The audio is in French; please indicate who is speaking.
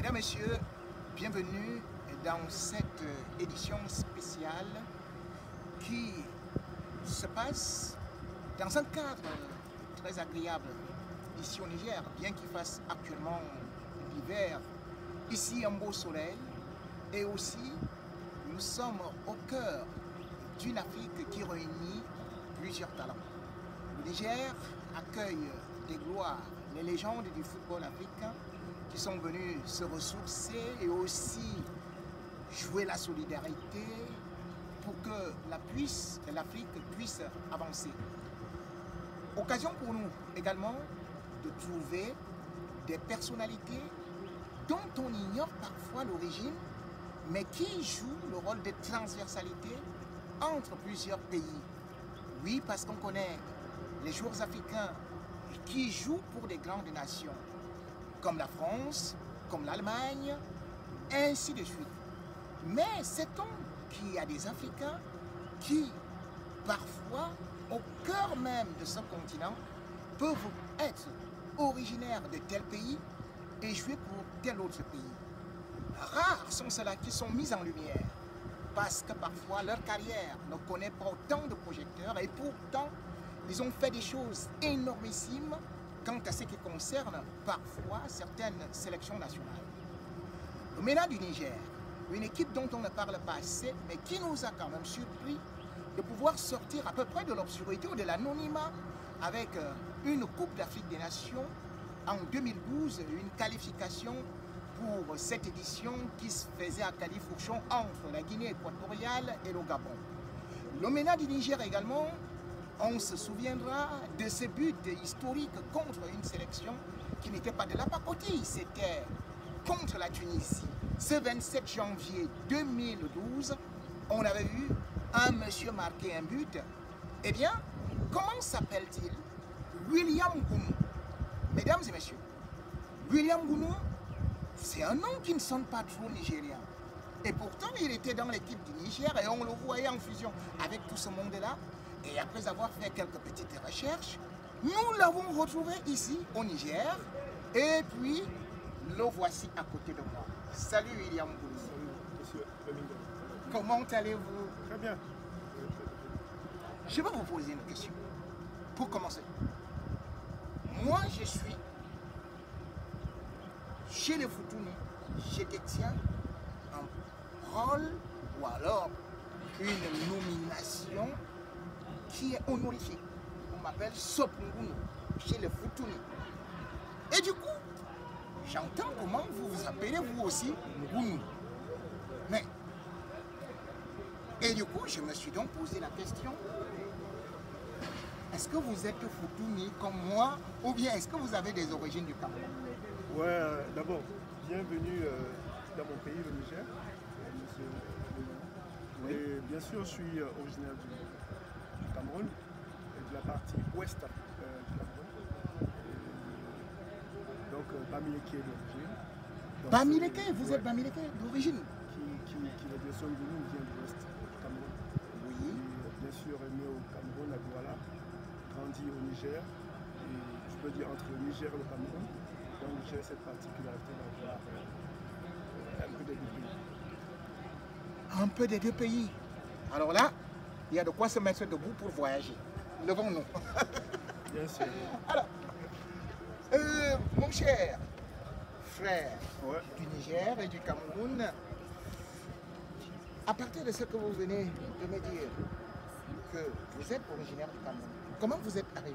Speaker 1: Mesdames, Messieurs, bienvenue dans cette édition spéciale qui se passe dans un cadre très agréable ici au Niger, bien qu'il fasse actuellement l'hiver. Ici, un beau soleil et aussi nous sommes au cœur d'une Afrique qui réunit plusieurs talents. Le Niger accueille des gloires, les légendes du football africain qui sont venus se ressourcer et aussi jouer la solidarité pour que l'Afrique puisse avancer. Occasion pour nous également de trouver des personnalités dont on ignore parfois l'origine, mais qui jouent le rôle de transversalité entre plusieurs pays. Oui, parce qu'on connaît les joueurs africains qui jouent pour des grandes nations, comme la France, comme l'Allemagne, ainsi de suite. Mais sait-on qu'il y a des Africains qui, parfois, au cœur même de ce continent, peuvent être originaires de tel pays et jouer pour tel autre pays. Rares sont ceux-là qui sont mis en lumière, parce que parfois leur carrière ne connaît pas autant de projecteurs et pourtant ils ont fait des choses énormissimes quant à ce qui concerne parfois certaines sélections nationales. Le MENA du Niger, une équipe dont on ne parle pas assez, mais qui nous a quand même surpris de pouvoir sortir à peu près de l'obscurité ou de l'anonymat avec une Coupe d'Afrique des Nations en 2012, une qualification pour cette édition qui se faisait à Califourchon entre la Guinée équatoriale et le Gabon. Le MENA du Niger également, on se souviendra de ce but historique contre une sélection qui n'était pas de la pacotille, c'était contre la Tunisie. Ce 27 janvier 2012, on avait vu un monsieur marquer un but. Eh bien, comment s'appelle-t-il? William Gounou. Mesdames et messieurs, William Gounou, c'est un nom qui ne sonne pas trop nigérien. Et pourtant, il était dans l'équipe du Niger et on le voyait en fusion avec tout ce monde-là. Et après avoir fait quelques petites recherches, nous l'avons retrouvé ici au Niger. Et puis, le voici à côté de moi. Salut William Gounou.
Speaker 2: Salut, monsieur Flamingo.
Speaker 1: Comment allez-vous?
Speaker 2: Très bien.
Speaker 1: Je vais vous poser une question. Pour commencer, moi je suis chez les Futuni, je détiens un rôle ou alors une nomination qui est honorifique. On m'appelle Sopungunu chez les Futuni. Et du coup, j'entends comment vous vous appelez vous aussi Ngunu. Mais, et du coup, je me suis donc posé la question, est-ce que vous êtes Futuni comme moi ou bien est-ce que vous avez des origines du Cameroun?
Speaker 2: Ouais, d'abord, bienvenue dans mon pays, le Niger, monsieur.
Speaker 1: Oui.
Speaker 2: Et bien sûr, je suis originaire du Cameroun, et de la partie ouest du Cameroun. Donc, Bamileke d'origine. Donc,
Speaker 1: Bamileke, vous
Speaker 2: ouais,
Speaker 1: êtes Bamileke d'origine?
Speaker 2: qui est bien sûr venu, vient de l'ouest du Cameroun.
Speaker 1: Oui.
Speaker 2: Et, bien sûr, est né au Cameroun, à Douala, grandi au Niger. Et je peux dire entre le Niger et le Cameroun. Donc j'ai cette particularité d'avoir un peu des deux pays.
Speaker 1: Un peu des deux pays. Alors là, il y a de quoi se mettre debout pour voyager. Levons-nous.
Speaker 2: Bien sûr.
Speaker 1: Alors, mon cher frère
Speaker 2: Ouais.
Speaker 1: du Niger et du Cameroun, à partir de ce que vous venez de me dire, que vous êtes originaire du Cameroun, comment vous êtes arrivé